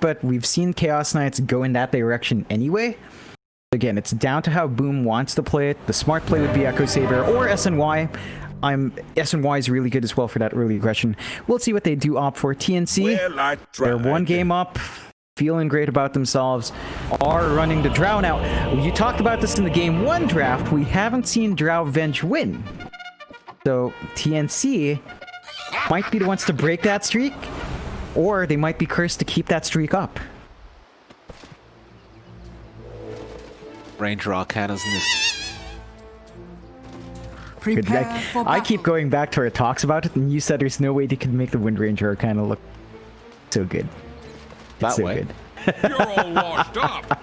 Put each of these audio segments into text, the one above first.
but we've seen Chaos Knights go in that direction anyway. Again, it's down to how Boom wants to play it. The smart play would be Echo Saber or SNY. SNY is really good as well for that early aggression. We'll see what they do opt for. TnC, they're one game up, feeling great about themselves, are running the Drow. Now, you talked about this in the Game 1 draft. We haven't seen Drow Venge win. So, TnC might be the ones to break that streak, or they might be cursed to keep that streak up. Ranger Arcanas in this. I keep going back to our talks about it, and you said there's no way they could make the Wind Ranger Arcana look so good. That way. You're all washed up.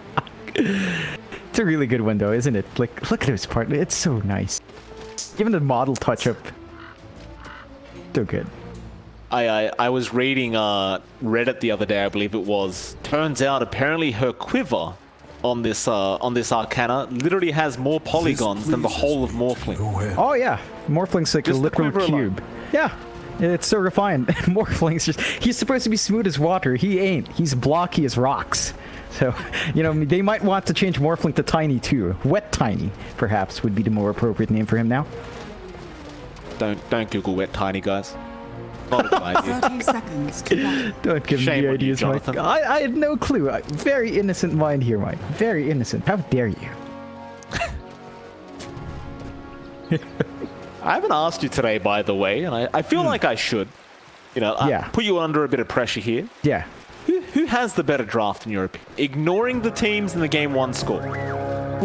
It's a really good one, though, isn't it? Like, look at this part. It's so nice. Even the model touch-up. So good. I was reading Reddit the other day, I believe it was. Turns out, apparently, her quiver on this Arcana literally has more polygons than the whole of Morphling. Oh yeah, Morphling's like Just a literal cube. Yeah, it's so refined. Morphling's just—he's supposed to be smooth as water. He ain't. He's blocky as rocks. So, you know, they might want to change Morphling to Tiny too. Wet Tiny, perhaps, would be the more appropriate name for him now. Don't Google Wet Tiny, guys. Not a good idea. 30 seconds to Don't give me the ideas, Mike. I had no clue. Very innocent mind here, Mike. Very innocent. How dare you? I haven't asked you today, by the way, and I feel like I should. You know, put you under a bit of pressure here. Yeah. Who has the better draft in your opinion? Ignoring the teams in the Game 1 score.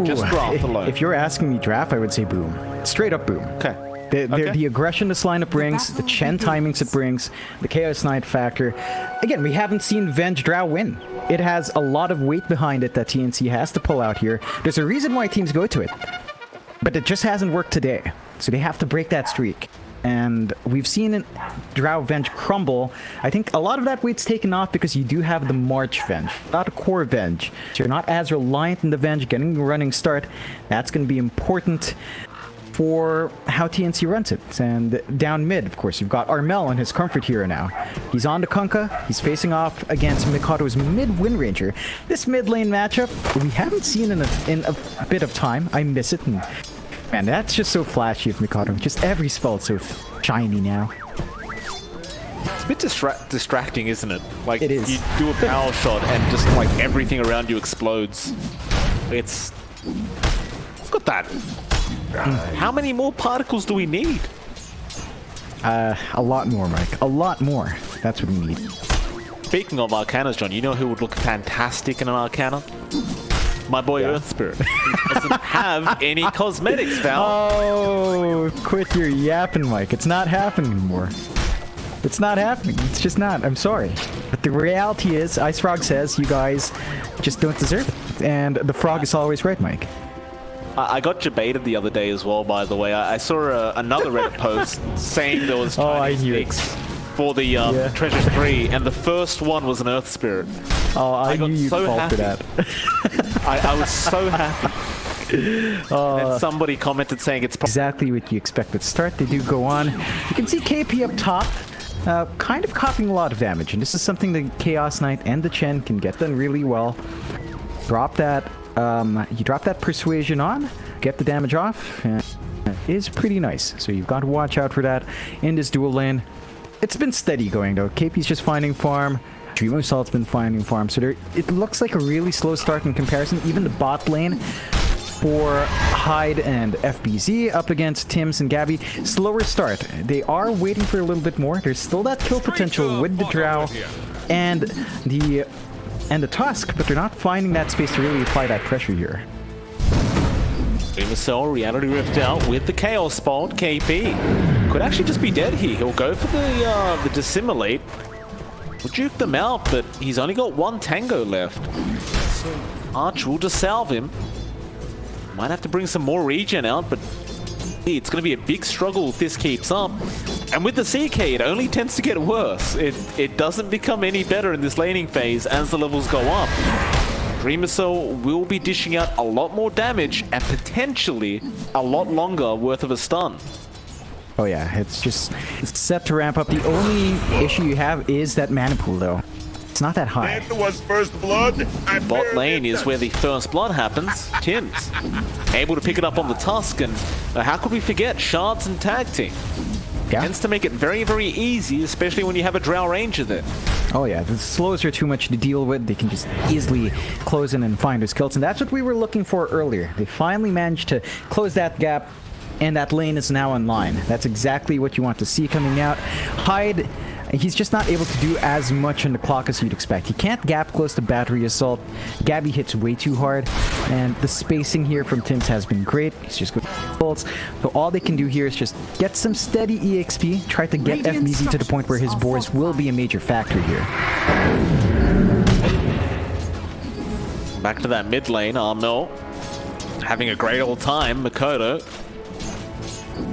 Just draft alone. If you're asking me draft, I would say Boom. Straight up Boom. Okay. The aggression this lineup brings, the Chen timings it brings, the Chaos Knight factor. Again, we haven't seen Venge Drow win. It has a lot of weight behind it that TnC has to pull out here. There's a reason why teams go to it. But it just hasn't worked today. So they have to break that streak. And we've seen Drow Venge crumble. I think a lot of that weight's taken off because you do have the March Venge, not a core Venge. So you're not as reliant on the Venge getting a running start. That's going to be important for how TnC runs it. And down mid, of course, you've got Armel and his comfort hero now. He's on to Kunkka. He's facing off against Mikado's mid Wind Ranger. This mid lane matchup, we haven't seen in a bit of time. I miss it. And man, that's just so flashy of Mikado. Just every spell is so shiny now. It's a bit distracting, isn't it? Like, it is. You do a power shot and just like everything around you explodes. It's... Look at that. How many more particles do we need? A lot more, Mike. A lot more. That's what we need. Speaking of Arcanas, John, you know who would look fantastic in an Arcana? My boy Earth Spirit. He doesn't have any cosmetics, Val. Oh, quit your yapping, Mike. It's not happening anymore. It's not happening. It's just not. I'm sorry. But the reality is, Ice Frog says you guys just don't deserve it. And the frog is always right, Mike. I got debated the other day as well, by the way. I saw another Reddit post saying there was Chinese mix for the Treasures 3, and the first one was an Earth Spirit. Oh, I knew you'd fall for that. I was so happy. And somebody commented saying it's exactly what you expect at start. They do go on. You can see KP up top, kind of copying a lot of damage, and this is something the Chaos Knight and the Chen can get done really well. Drop that. You drop that Persuasion on, get the damage off, and it is pretty nice. So you've got to watch out for that in this dual lane. It's been steady going though. KP's just finding farm. Dreamocel's been finding farm. So it looks like a really slow start in comparison. Even the bot lane for Hyde and FBZ up against Tims and Gabby, slower start. They are waiting for a little bit more. There's still that kill potential with the Drow and the Tusk, but they're not finding that space to really apply that pressure here. Dreamocel Reality Rift out with the Chaos Bolt. KP could actually just be dead here. He'll go for the Dissimulate. We'll juke them out, but he's only got one Tango left. Arch will just salve him. Might have to bring some more regen out, but it's going to be a big struggle if this keeps up. And with the CK, it only tends to get worse. It doesn't become any better in this laning phase as the levels go up. Dreamocel will be dishing out a lot more damage and potentially a lot longer worth of a stun. Oh yeah, it's set to ramp up. The only issue you have is that mana pool though. It's not that high. That was first blood. Bot lane is where the first blood happens. TnC able to pick it up on the tusk, and how could we forget shards and tag team? Yeah. Tends to make it very, very easy, especially when you have a Drow Ranger there. Oh yeah, the slows are too much to deal with. They can just easily close in and find those kills, and that's what we were looking for earlier. They finally managed to close that gap, and that lane is now online. That's exactly what you want to see coming out. Hyde, he's just not able to do as much on the clock as you'd expect. He can't gap close to battery assault. Gabby hits way too hard, and the spacing here from TnC has been great. He's just good bolts. So all they can do here is just get some steady EXP, try to get FBZ to the point where his boards will be a major factor here. Back to that mid lane, Armel having a great old time. Makoto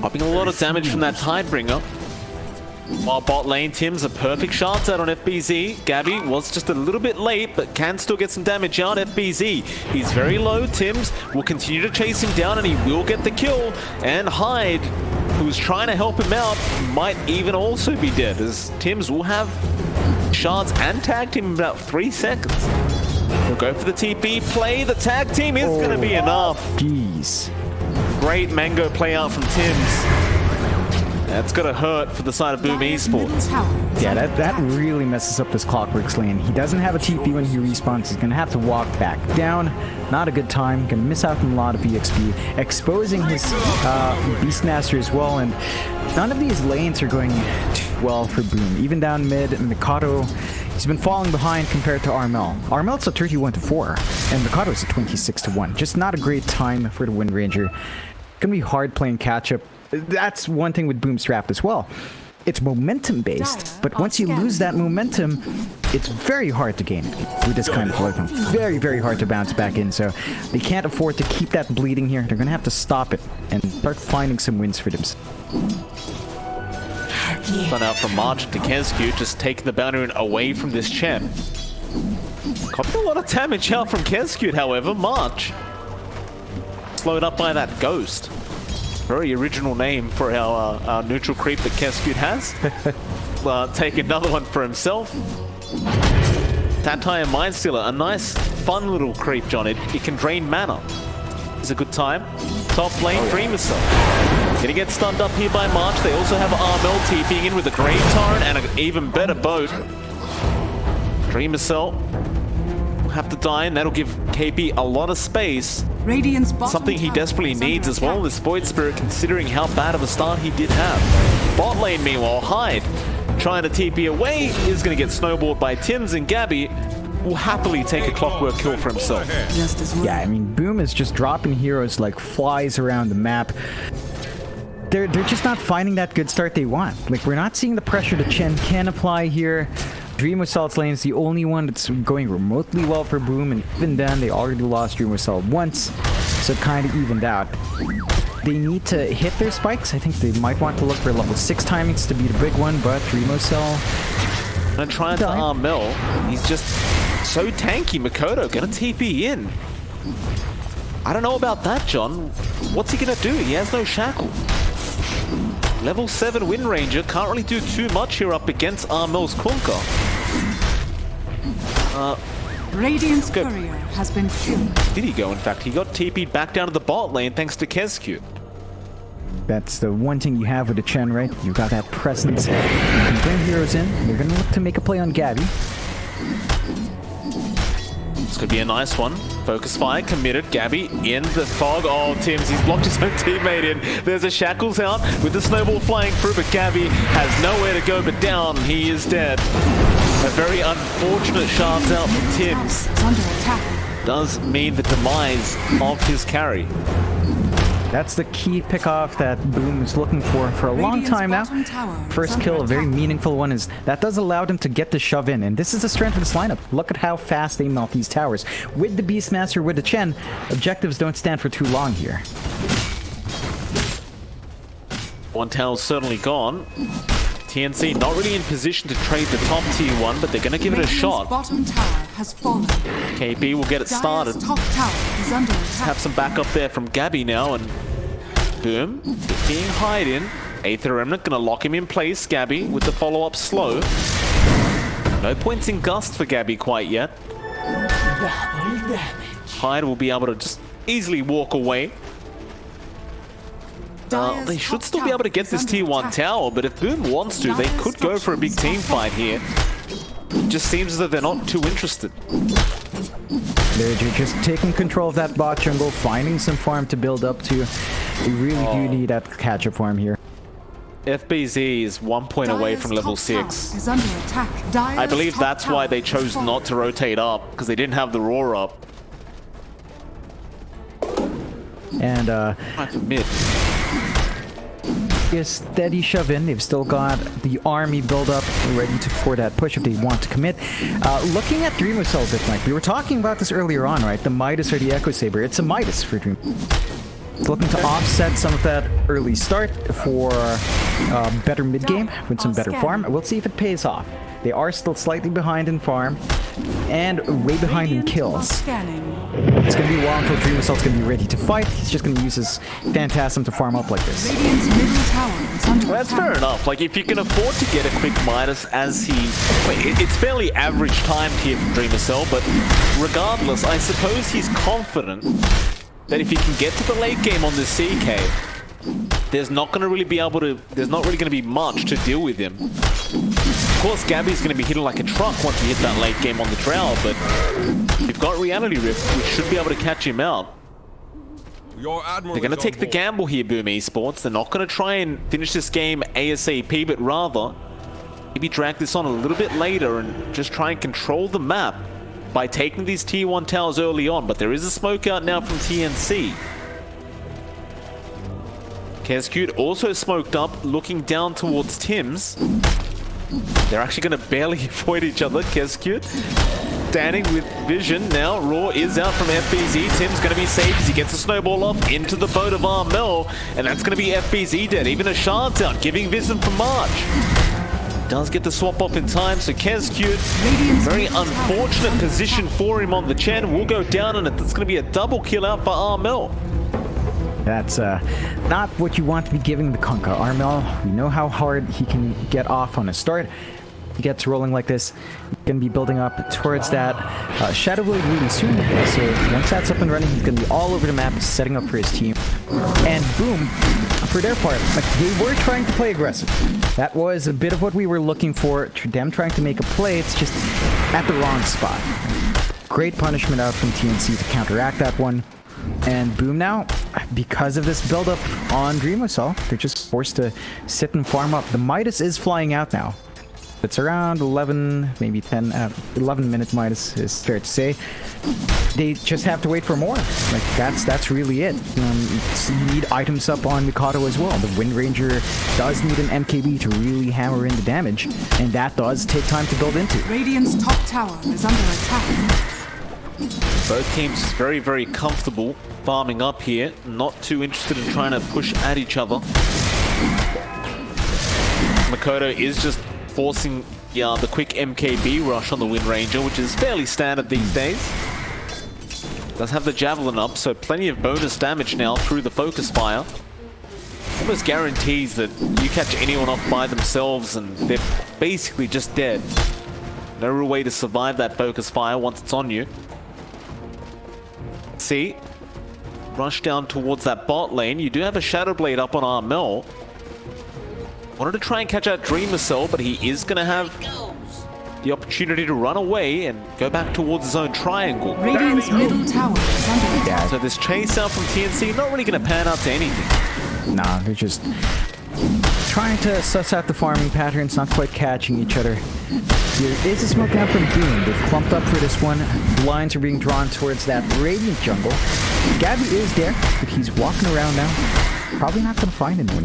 popping a lot of damage from that Tidebringer. While bot lane, Tim's a perfect shot out on FBZ. Gabby was just a little bit late, but can still get some damage out. FBZ, he's very low. Tim's will continue to chase him down, and he will get the kill. And Hyde, who's trying to help him out, might even also be dead, as Tim's will have shards and tag team in about 3 seconds. He'll go for the TP play. The tag team is going to be enough. Jeez. Great mango play out from TnC. That's gonna hurt for the side of Boom Esports. Yeah, that really messes up this Clockworks lane. He doesn't have a TP when he respawns. He's gonna have to walk back down. Not a good time. Gonna miss out on a lot of EXP. Exposing his Beastmaster as well, and none of these lanes are going too well for Boom. Even down mid, Mikado, he's been falling behind compared to Armel. Armel's a 31-4, and Mikado's a 26-1. Just not a great time for the Wind Ranger. Gonna be hard playing catch-up. That's one thing with Boom's draft as well. It's momentum based, but once you lose that momentum, it's very hard to gain with this kind of weapon. Very, very hard to bounce back in, so they can't afford to keep that bleeding here. They're gonna have to stop it and start finding some wins for them. Run out from March to KenSQ, just taking the boundary away from this Chen. Copied a lot of damage out from KenSQ, however. March slowed up by that Ghost. Very original name for our neutral creep that KenSQ has. Take another one for himself. Tatai and Mindstealer, a nice, fun little creep, John. It can drain mana. It's a good time. Top lane, Dreamocel. Gonna get stunned up here by March. They also have Armel TPing in with a Grave Torrent and an even better boat. Dreamocel will have to die, and that'll give KP a lot of space. Something he desperately needs as well, this Void Spirit, considering how bad of a start he did have. Bot lane, meanwhile, Hyde trying to TP away is going to get snowballed by TnC, and Gabby will happily take a clockwork kill for himself. Yeah, I mean, Boom is just dropping heroes like flies around the map. They're just not finding that good start they want. Like, we're not seeing the pressure that Chen can apply here. Dreamocel lane is the only one that's going remotely well for Boom, and even then, they already lost Dreamocel once, so it kind of evened out. They need to hit their spikes. I think they might want to look for level 6 timings to be the big one, but Dreamocel... And trying to Armel, he's just so tanky. Makoto gonna TP in. I don't know about that, John. What's he gonna do? He has no shackle. Level 7 Wind Ranger can't really do too much here up against Armel's Kunkka. Radiant's courier has been killed. Did he go, in fact? He got TP'd back down to the bot lane thanks to KenSQ. That's the one thing you have with the Chen, right? You've got that presence. You can bring heroes in. They're going to look to make a play on Gabby. This could be a nice one. Focus fire committed. Gabby in the fog. Oh, TnC, he's blocked his own teammate in. There's a shackles out with the snowball flying through, but Gabby has nowhere to go but down. He is dead. A very unfortunate shards out from TnC. Under attack. Does mean the demise of his carry. That's the key pick-off that Boom is looking for a long time now. First kill, a very meaningful one, is that does allow them to get the shove in, and this is the strength of this lineup. Look at how fast they melt these towers. With the Beastmaster, with the Chen, objectives don't stand for too long here. One tower's certainly gone. TnC not really in position to trade the top tier one, but they're going to give it a shot. Bottom tower has fallen. KB will get it started. Top tower is under attack. Have some backup there from Gabby now, and Boom being hide in. Aether Remnant going to lock him in place. Gabby with the follow-up slow. No points in Gust for Gabby quite yet. Hyde will be able to just easily walk away. They should still be able to get this tier 1 tower, but if Boom wants to, they could go for a big team fight here. It just seems as though they're not too interested. They're just taking control of that bot jungle, finding some farm to build up to. We really do need that catch-up farm here. FBZ is 1 point away from level 6. Is under attack. I believe that's why they chose not to rotate up, because they didn't have the roar up. And Mid. a steady shove in. They've still got the army build up ready for that push if they want to commit. Looking at Dreamocel a bit, Mike, we were talking about this earlier on, right? The Midas or the Echo Saber. It's a Midas for Dream. It's looking to offset some of that early start for better mid game with some better farm. We'll see if it pays off. They are still slightly behind in farm and way behind in kills. It's going to be a while until Dreamocel's going to be ready to fight. He's just going to use his Phantasm to farm up like this. Well, that's fair enough. Like, if you can afford to get a quick Midas as he... It's fairly average timed here from Dreamocel, but regardless, I suppose he's confident that if he can get to the late game on this CK, there's not going to really be able to... There's not really going to be much to deal with him. Of course, Gabby's going to be hitting like a truck once you hit that late game on the Drow, but you've got Reality Rift, which should be able to catch him out. They're going to take the gamble here, Boom Esports. They're not going to try and finish this game ASAP, but rather maybe drag this on a little bit later and just try and control the map by taking these tier 1 towers early on. But there is a smoke out now from TnC. Kescute also smoked up, looking down towards Tim's. They're actually going to barely avoid each other. Kescute standing with vision now. Raw is out from FBZ. Tim's going to be saved as he gets a snowball off into the boat of Armel. And that's going to be FBZ dead. Even a Shard's out, giving vision for March. Does get the swap off in time, so Kescute, very unfortunate position for him on the Chen. Will go down, and it's going to be a double kill out for Armel. That's not what you want to be giving the Kunkka. Armel, we know how hard he can get off on a start. He gets rolling like this, he's going to be building up towards that Shadow Blade really soon. So once that's up and running, he's going to be all over the map, setting up for his team. And Boom, for their part, like, they were trying to play aggressive. That was a bit of what we were looking for, them trying to make a play. It's just at the wrong spot. Great punishment out from TnC to counteract that one. And Boom now, because of this build-up on Dreamocel, they're just forced to sit and farm up. The Midas is flying out now. It's around 11, maybe 10, 11-minute Midas is fair to say. They just have to wait for more. Like, that's really it. You need items up on Mikado as well. The Wind Ranger does need an MKB to really hammer in the damage, and that does take time to build into. Radiant's top tower is under attack. Both teams very, very comfortable farming up here. Not too interested in trying to push at each other. Makoto is just forcing the quick MKB rush on the Wind Ranger, which is fairly standard these days. Does have the Javelin up, so plenty of bonus damage now through the Focus Fire. Almost guarantees that you catch anyone off by themselves and they're basically just dead. No real way to survive that Focus Fire once it's on you. See, rush down towards that bot lane. You do have a Shadow Blade up on Armel. Wanted to try and catch out Dreamocel, but he is going to have the opportunity to run away and go back towards his own triangle. Radiant's middle tower is under attack. So this chase out from TnC not really going to pan out to anything. Nah, they're just trying to suss out the farming patterns, not quite catching each other. There is a smoke down from Boom. They've clumped up for this one. Blinds are being drawn towards that Radiant jungle. Gabby is there, but he's walking around now. Probably not going to find anyone.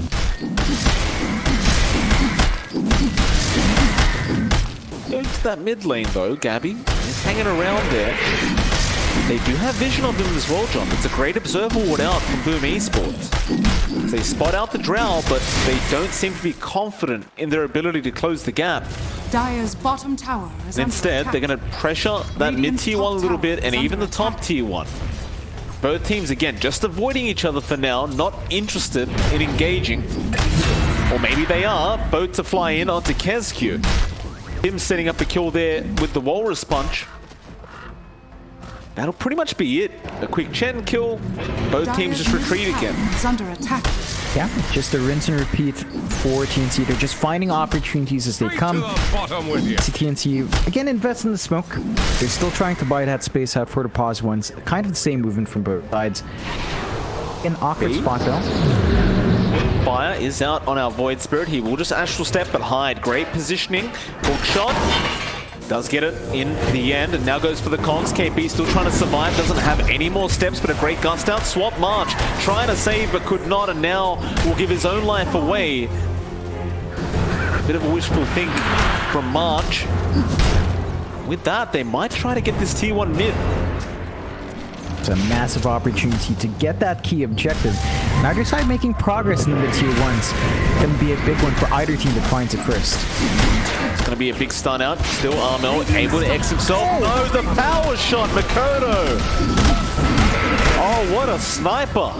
Going to that mid lane though, Gabby is hanging around there. They do have vision on them as well, John. It's a great observer ward out from Boom Esports. They spot out the Drow, but they don't seem to be confident in their ability to close the gap. Dire's bottom tower is under Instead, attack. they're going to pressure that mid-tier one a little bit and even the top-tier one. Both teams, again, just avoiding each other for now, not interested in engaging. Or maybe they are. Boat to fly in onto Kescute. Him setting up a kill there with the Walrus Punch. That'll pretty much be it. A quick Chen kill. Both teams just retreat again. Is under attack. Yeah, just a rinse and repeat for TnC. They're just finding opportunities as they Straight come. to the bottom with you. See TnC again invest in the smoke. They're still trying to buy that space out for the pause ones. Kind of the same movement from both sides. An awkward spot though. Fire is out on our Void Spirit. He will just Astral Step but hide. Great positioning. Hook shot. Does get it in the end, and now goes for the Kongs. KP still trying to survive, doesn't have any more steps, but a great gust out. Swap March, trying to save, but could not, and now will give his own life away. Bit of a wishful think from March. With that, they might try to get this T1 mid. It's a massive opportunity to get that key objective. Neither side making progress in the mid-tier ones. Gonna be a big one for either team that finds it first. It's gonna be a big stun out. Still Armel able to X himself. No, the power shot, Makoto! Oh, what a sniper!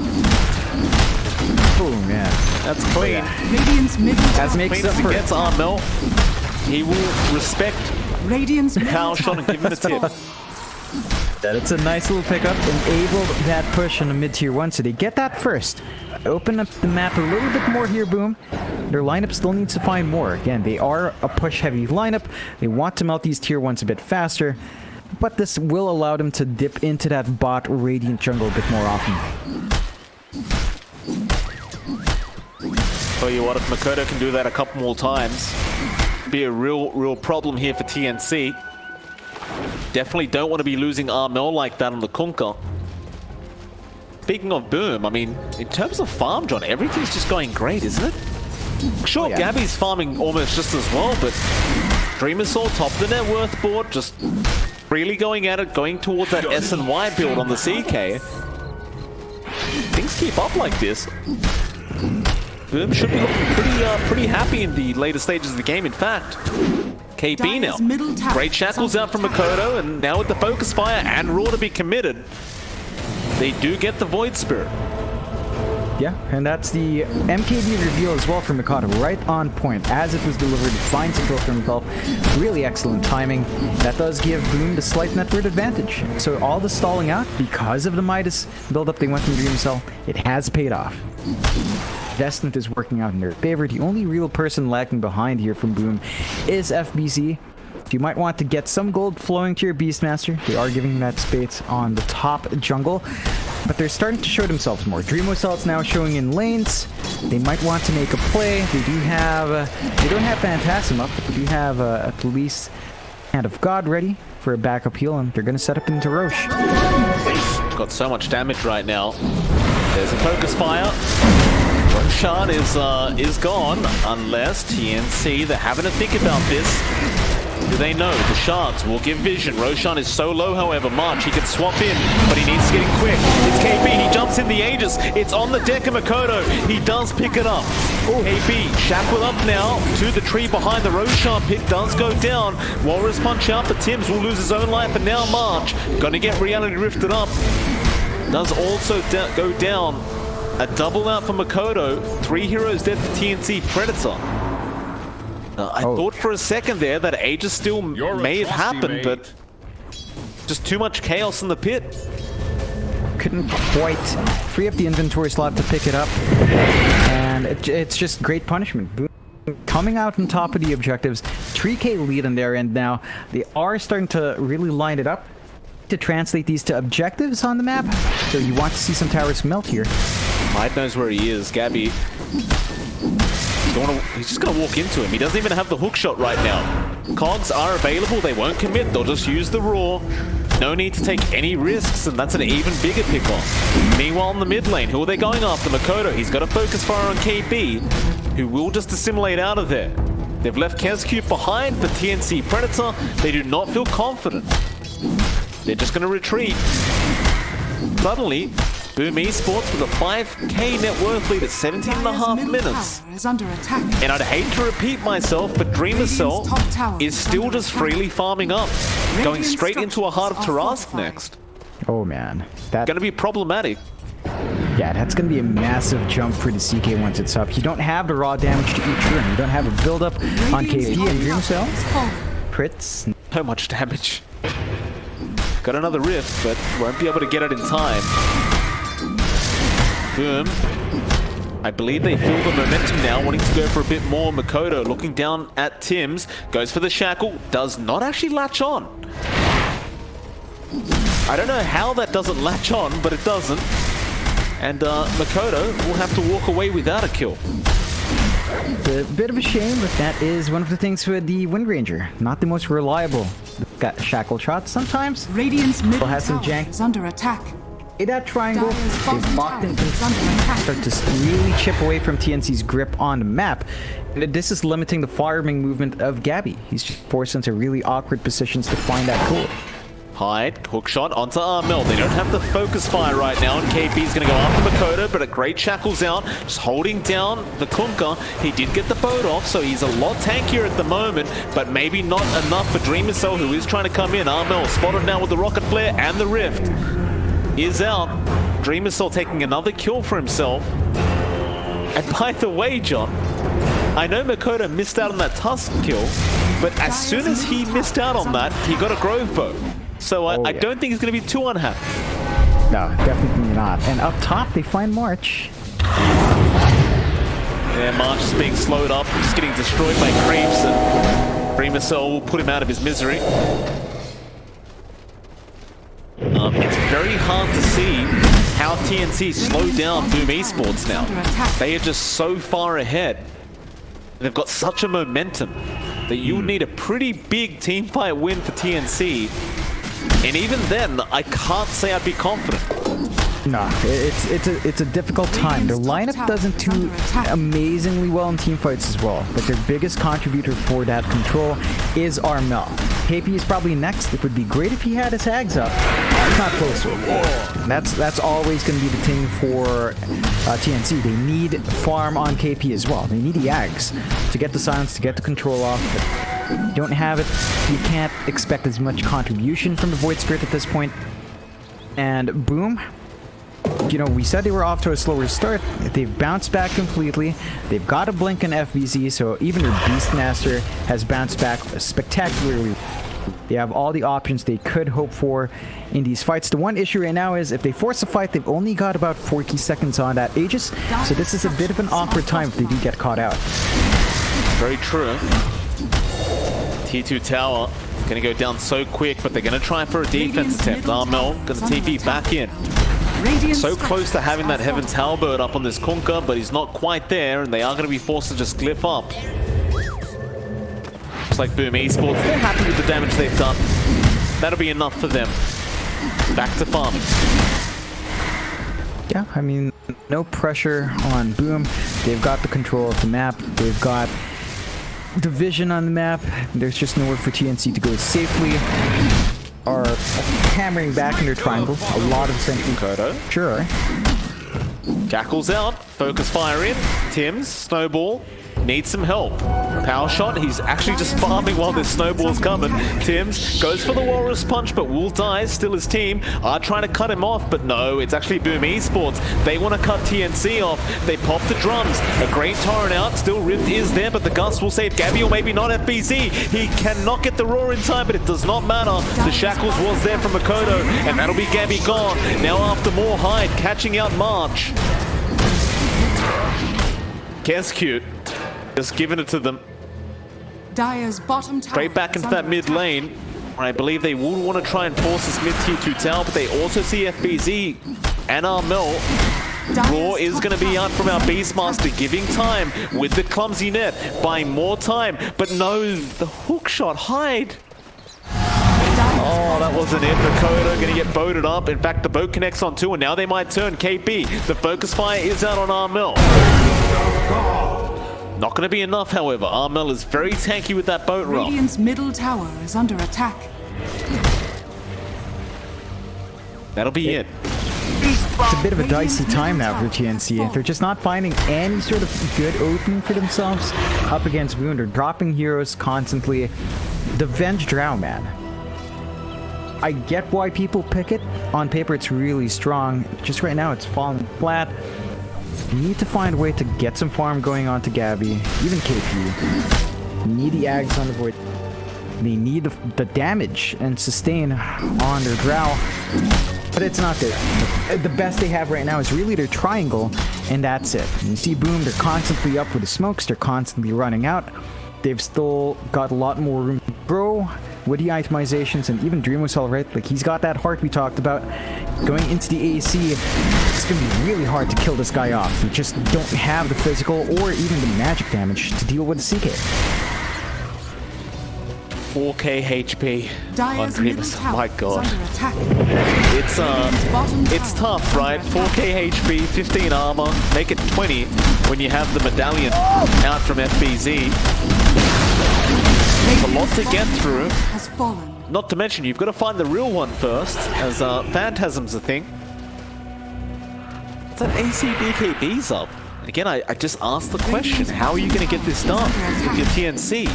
Oh man, That's clean. Radiant's middle as tower. makes Clean up as he for gets it. Armel. He will respect Radiant's middle power shot tower and give him a has tip. fallen. That it's a nice little pickup, enabled that push on the mid-tier one, so they get that first. Open up the map a little bit more here, Boom. Their lineup still needs to find more. Again, they are a push-heavy lineup. They want to melt these tier ones a bit faster, but this will allow them to dip into that bot Radiant jungle a bit more often. Tell you what, if Makoto can do that a couple more times, be a real problem here for TnC. Definitely don't want to be losing Armel like that on the Kunkka. Speaking of Boom, I mean, in terms of farm, John, everything's just going great, isn't it? Sure, yeah. Gabby's farming almost just as well, but Dreamocel top of the net worth board, just really going at it, going towards that S&Y build on the CK. Things keep up like this. Boom should be looking pretty happy in the later stages of the game, in fact. KB now. Dire's middle tower Great is shackles under out from attack. Makoto, and now with the focus fire and Raw to be committed, they do get the Void Spirit. Yeah, and that's the MKD reveal as well from Mikado, right on point. As it was delivered, it finds a kill for himself. Really excellent timing. That does give Boom the slight net worth advantage. So all the stalling out, because of the Midas build-up they went from Dreamocel, it has paid off. Investment is working out in their favor. The only real person lagging behind here from Boom is FBC. You might want to get some gold flowing to your Beastmaster. They are giving that space on the top jungle, but they're starting to show themselves more. Dreamocel is now showing in lanes. They might want to make a play. They do have, they don't have Phantasm up, but they do have at least Hand of God ready for a backup heal, and they're going to set up into Roche. Got so much damage right now. There's a focus fire. Roshan is gone, unless TnC, they're having to think about this. Do they know? The shards will give vision. Roshan is so low, however. March, he can swap in, but he needs to get in quick. It's KB, he jumps in the Aegis. It's on the deck of Makoto. He does pick it up. KB, shackled up now to the tree behind the Roshan pick. Does go down. Walrus punch out, but Tims will lose his own life, and now March gonna get reality rifted up. Does also go down. A double out for Makoto. 3 heroes dead for TnC Predator. I thought for a second there that Aegis still may have happened, but just too much chaos in the pit. Couldn't quite free up the inventory slot to pick it up, and it's just great punishment. Boom. Coming out on top of the objectives, 3k lead on their end now. They are starting to really line it up to translate these to objectives on the map. So you want to see some towers melt here. Mike knows where he is. Gabby. He's just going to walk into him. He doesn't even have the hook shot right now. Cogs are available. They won't commit. They'll just use the Raw. No need to take any risks, and that's an even bigger pick-off. Meanwhile, in the mid lane, who are they going after? Makoto. He's got a focus fire on KB, who will just assimilate out of there. They've left Kescube behind for TnC Predator. They do not feel confident. They're just going to retreat. Suddenly, Boom Esports with a 5k net worth lead at 17.5 minutes. Is under attack. And I'd hate to repeat myself, but Dreamocel is still just freely farming up, going straight into a Heart of Tarask next. Oh man, that's Gonna be problematic. yeah, that's gonna be a massive jump for the CK once it's up. You don't have the raw damage to each rune. You don't have a build up on KP and Dreamocel. crits. So much damage. Got another rift, but won't be able to get it in time. Boom. I believe they feel the momentum now, wanting to go for a bit more. Makoto looking down at Tim's, goes for the shackle, does not actually latch on. I don't know how that doesn't latch on, but it doesn't. And Makoto will have to walk away without a kill. A bit of a shame, but that is one of the things with the Wind Ranger. Not the most reliable. Got shackle shots sometimes. Radiant's middle has some tower jank. is under attack. That triangle Dire's is bottom locked in tower is under attack. start to really chip away from TnC's grip on the map. And this is limiting the farming movement of Gabby. He's just forced into really awkward positions to find that pool. Hyde, hook shot onto Armel. They don't have the focus fire right now, and KP's going to go after Makoto, but a great shackles out, just holding down the Kunkka. He did get the boat off, so he's a lot tankier at the moment, but maybe not enough for Dreamocel, who is trying to come in. Armel spotted now with the rocket flare, and the rift is out. Dreamocel taking another kill for himself. And by the way, John, I know Makoto missed out on that Tusk kill, but as soon as he missed out on that, he got a Grove Bow. So I don't think he's going to be too unhappy. No, definitely not. And up top, they find March. Yeah, March is being slowed up, just getting destroyed by creeps, and Dreamocel will put him out of his misery. It's very hard to see how TnC slowed down Boom Esports now. They are just so far ahead. They've got such a momentum that you would need a pretty big teamfight win for TnC. And even then, I can't say I'd be confident. No, it's a difficult time. Their lineup doesn't do amazingly well in teamfights as well, but their biggest contributor for that control is Armel. KP is probably next. It would be great if he had his hags up. It's not close to it. That's always going to be the thing for TnC. They need farm on KP as well. They need the Ags to get the silence, to get the control off. But you don't have it. You can't expect as much contribution from the Void Spirit at this point. And Boom, you know, we said they were off to a slower start. They've bounced back completely. They've got a blink in FBZ, so even their Beastmaster has bounced back spectacularly. They have all the options they could hope for in these fights. The one issue right now is if they force a fight, they've only got about 40 seconds on that Aegis, so this is a bit of an awkward time if they do get caught out. Very true. T2 tower gonna go down so quick, but they're gonna try for a defense attempt. Armel gonna TP back in. So close to having that Heaven's Halberd up on this Kunkka, but he's not quite there, and they are gonna be forced to just glyph up. Looks like Boom Esports, they're happy with the damage they've done. That'll be enough for them. Back to farming. Yeah, I mean, no pressure on Boom. They've got the control of the map. They've got the vision on the map. There's just nowhere for TnC to go safely. Are hammering back in their triangle. A lot of sentry. Kodo. Sure. Jackals out. Focus fire in. Tim's. Snowball. Needs some help. Power shot. He's actually just farming while this snowball's coming. Tim's goes for the Walrus Punch, but will die. Still his team are trying to cut him off, but no, it's actually Boom Esports. They want to cut TnC off. They pop the drums. A great torrent out. Still Rift is there, but the Gust will save Gabby, or maybe not FBZ. He cannot get the Roar in time, but it does not matter. The Shackles was there from Makoto, and that'll be Gabby gone. Now after more Hyde, catching out March. Guess cute. Just giving it to them. Dire's bottom tower Straight back into that mid lane. I believe they will want to try and force this mid tier 2 tower, but they also see FBZ and Armel. Raw is going to be out from our Beastmaster, giving time with the clumsy net, buying more time, but no, the hook shot, Hyde. Oh, that wasn't it. Makoto going to get boated up. In fact, the boat connects on 2, and now they might turn KP. The focus fire is out on Armel. Not going to be enough, however. Armel is very tanky with that boat roll. Radiant's middle tower is under attack. That'll be it. It's a bit of a dicey time now for TnC. They're just not finding any sort of good opening for themselves up against Boom. They're dropping heroes constantly. The Venge Drow, man. I get why people pick it. On paper, it's really strong. Just right now, it's falling flat. You need to find a way to get some farm going on to Gabby, even KP. Need the Ags on the board. They need the damage and sustain on their Drow. But it's not good. The best they have right now is really their triangle, and that's it. You see Boom, they're constantly up with the smokes, they're constantly running out. They've still got a lot more room to grow with the itemizations, and even Dreamocel, right? Like, he's got that heart we talked about. Going into the AC, it's gonna be really hard to kill this guy off. You just don't have the physical or even the magic damage to deal with the CK. 4k HP on Dire's middle Dreamocel. tower My is god. under attack. It's tough, right? 4k HP, 15 armor, make it 20 when you have the medallion out from FBZ. It's a lot to get through. Has fallen. Not to mention, you've got to find the real one first, as Phantasm's a thing. That ACBKB's up. Again, I just asked the question, how are you going to get this done with your TnC?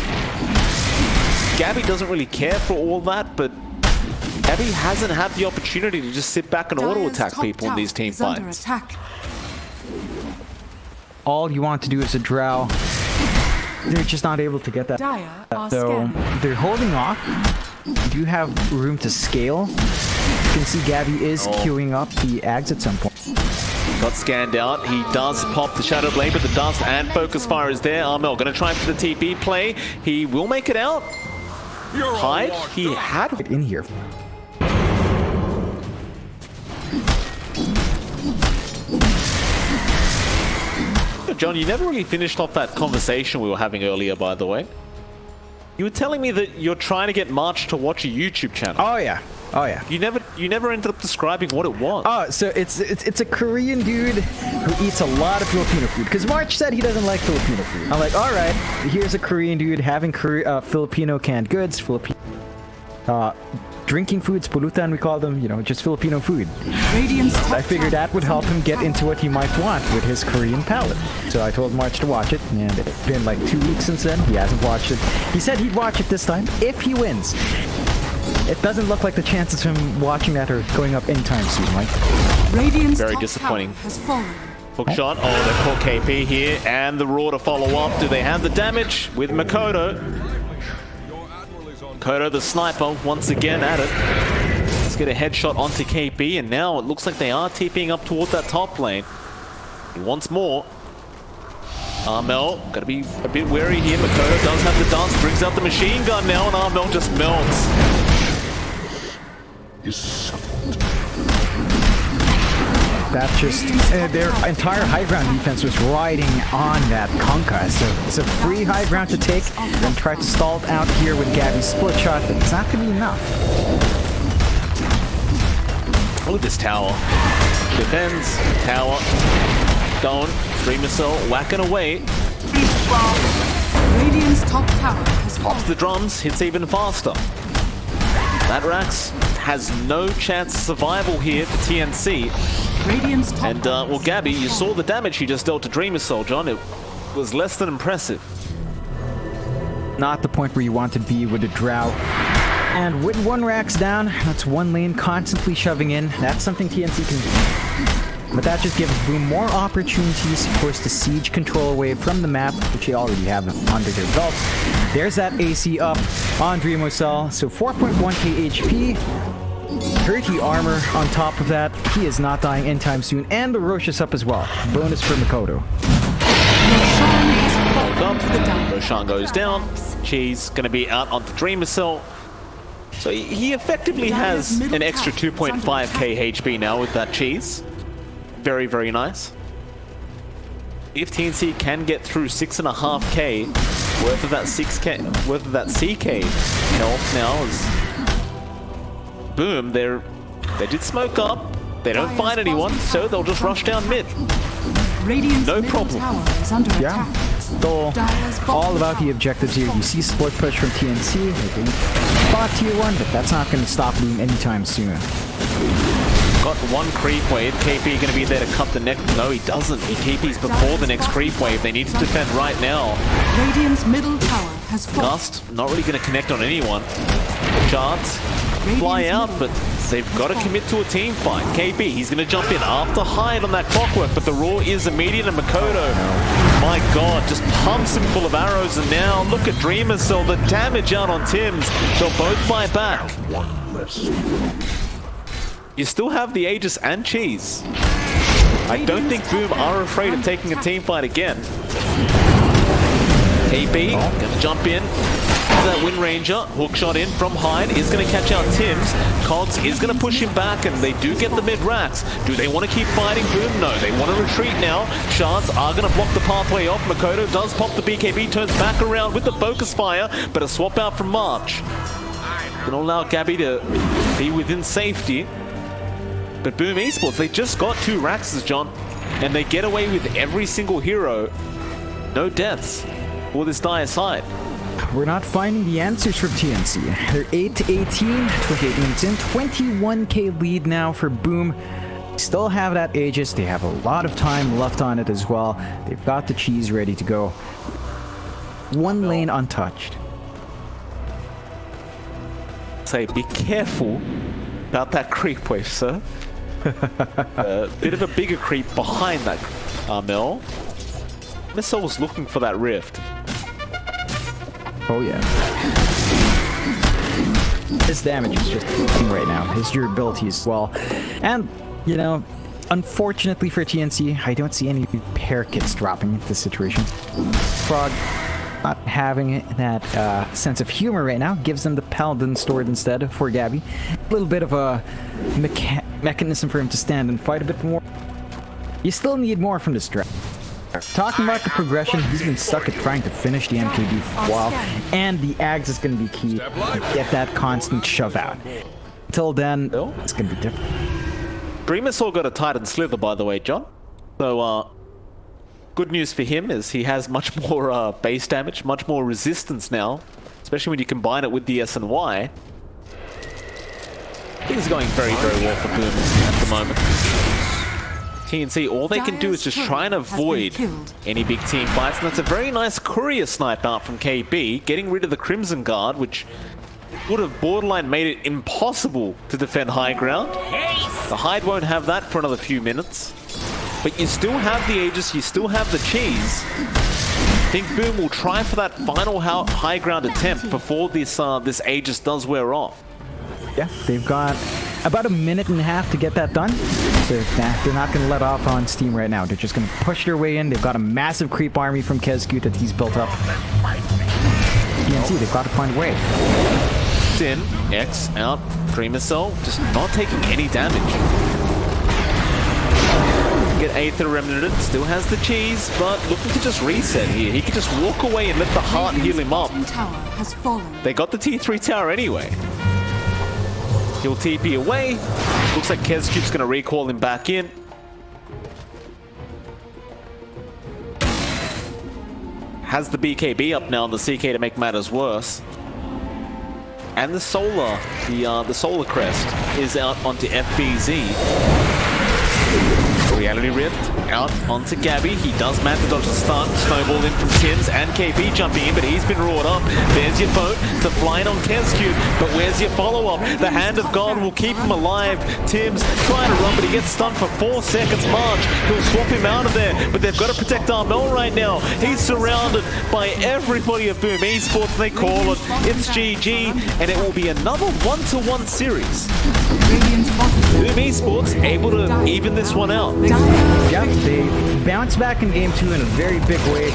Gabby doesn't really care for all that, but Gabby hasn't had the opportunity to just sit back and auto-attack people in these team fights. All you want to do is a Drow. They're just not able to get that. So they're holding off. You do have room to scale. You can see Gabby is queuing up the Ags at some point. Got scanned out. He does pop the Shadow Blade, but the dust and focus fire is there. Armel gonna try for the TP play. He will make it out. Hide. He had Get in here. John, you never really finished off that conversation we were having earlier, by the way. You were telling me that you're trying to get March to watch a YouTube channel. Oh yeah. Oh yeah. You never ended up describing what it was. Oh, so it's a Korean dude who eats a lot of Filipino food. Because March said he doesn't like Filipino food. I'm like, all right, here's a Korean dude having Filipino canned goods, drinking foods, pulutan we call them, you know, just Filipino food. I figured that would help him get into what he might want with his Korean palate. So I told March to watch it, and it's been like 2 weeks since then. He hasn't watched it. He said he'd watch it this time if he wins. It doesn't look like the chances of him watching that are going up anytime soon, right? Very disappointing. Hook shot. Oh, they caught KP here, and the Roar to follow up. Do they have the damage with Makoto? Makoto, the sniper, once again at it. Let's get a headshot onto KP, and now it looks like they are TPing up toward that top lane. He wants more. Armel, gotta be a bit wary here. Makoto does have the dance, brings out the machine gun now, and Armel just melts. That's just their entire high ground defense was riding on that Conka. So it's a free high ground to take, then try to stall it out here with Gabby's split shot, but it's not gonna be enough. Look at this tower. Defends, tower, going, Dreamocel whacking away. Radiant's top tower has Pops the drums, hits even faster. That Rax has no chance of survival here for TnC. Radiant's top And, well, Gabby, you saw the damage he just dealt to Dreamocel, John. It was less than impressive. Not the point where you want to be with a Drow. And with one Rax down, that's one lane constantly shoving in. That's something TnC can do. But that just gives Boom more opportunities, of course, to siege control away from the map, which they already have under their belt. There's that AC up on Dreamocel, so 4.1k HP, 30 armor on top of that. He is not dying anytime soon, and the Rosh is up as well. Bonus for Makoto. Roshan goes down. Cheese gonna be out onto Dreamocel. So he effectively has an extra 2.5k HP now with that cheese. Very, very nice. If TnC can get through 6.5k worth of that CK health now, is Boom, they did smoke up. They don't find anyone, so they'll just rush down mid. No problem. Yeah, still all about the objectives here. You see split push from TnC. Spot tier 1, but that's not going to stop Boom anytime soon. Got one creep wave. KP going to be there to cut the neck. No, he doesn't. He KP's before the next creep wave. They need to defend right now. Radiant's middle tower has fallen. Gust, not really going to connect on anyone. Shards fly out, but they've got to commit to a team fight. KP, he's going to jump in after Hyde on that clockwork, but the Roar is immediate, and Makoto my god, just pumps him full of arrows, and now look at Dreamocel, the damage out on Tim's. They'll both buy back. You still have the Aegis and Cheese. I don't think Boom are afraid of taking a team fight again. KB gonna jump in. That Wind Ranger, hook shot in from Hyde, is going to catch out Tim's. Cogs is going to push him back, and they do get the mid-racks. Do they want to keep fighting Boom? No, they want to retreat now. Shards are going to block the pathway off. Makoto does pop the BKB, turns back around with the focus fire, but a swap out from March. Going to allow Gabby to be within safety. But Boom Esports, they just got 2 Raxes, John, and they get away with every single hero. No deaths for this dire side. We're not finding the answers from TnC. They're 8-18, 28 minutes in, 21k lead now for Boom. Still have that Aegis. They have a lot of time left on it as well. They've got the cheese ready to go. One lane untouched. Say, be careful about that creep wave, sir. A bit of a bigger creep behind that Armel. Missile was looking for that rift. Oh yeah. His damage is just king right now. His durability as well. And, you know, unfortunately for TnC, I don't see any repair kits dropping into this situation. Frog not having that sense of humor right now gives them the Paladin stored instead for Gabby. A little bit of a mechanism for him to stand and fight a bit more. You still need more from this draft. Talking about the progression, he's been stuck at trying to finish the MKB for a while, and the Ags is going to be key to get that constant shove out. Until then, it's going to be different. Dreamocel got a Titan Slither, by the way, John. So, good news for him is he has much more base damage, much more resistance now, especially when you combine it with the S and Y. Things are going very, very well for Boom at the moment. TnC, all they can do is just try and avoid any big team fights, and that's a very nice courier snipe out from KB, getting rid of the Crimson Guard, which would have borderline made it impossible to defend high ground. The Hyde won't have that for another few minutes, but you still have the Aegis, you still have the cheese. I think Boom will try for that final high ground attempt before this Aegis does wear off. Yeah, they've got about a minute and a half to get that done. So they're not going to let off on steam right now. They're just going to push their way in. They've got a massive creep army from Kezku that he's built up. TnC, they've got to find a way. In, X out, Dreamocel just not taking any damage. Get Aether Remnant, still has the cheese, but looking to just reset here. He can just walk away and let the heart heal him up. They got the T3 tower anyway. He'll TP away. Looks like Kezcube's going to recall him back in. Has the BKB up now on the CK to make matters worse. And the Solar, the Solar Crest is out onto FBZ. Reality Rift out onto Gabby. He does manage to dodge the stun. Snowball in from Tims and KP jumping in, but he's been roared up. There's your boat to fly in on Kezcube, but where's your follow-up? The Hand of God will keep him alive. Tims trying to run, but he gets stunned for 4 seconds. March, he'll swap him out of there, but they've got to protect Armel right now. He's surrounded by everybody of Boom Esports, and they call it. It's GG, and it will be another 1-1 series. Boom Esports able to even this one out. Yeah, they bounced back in game 2 in a very big way.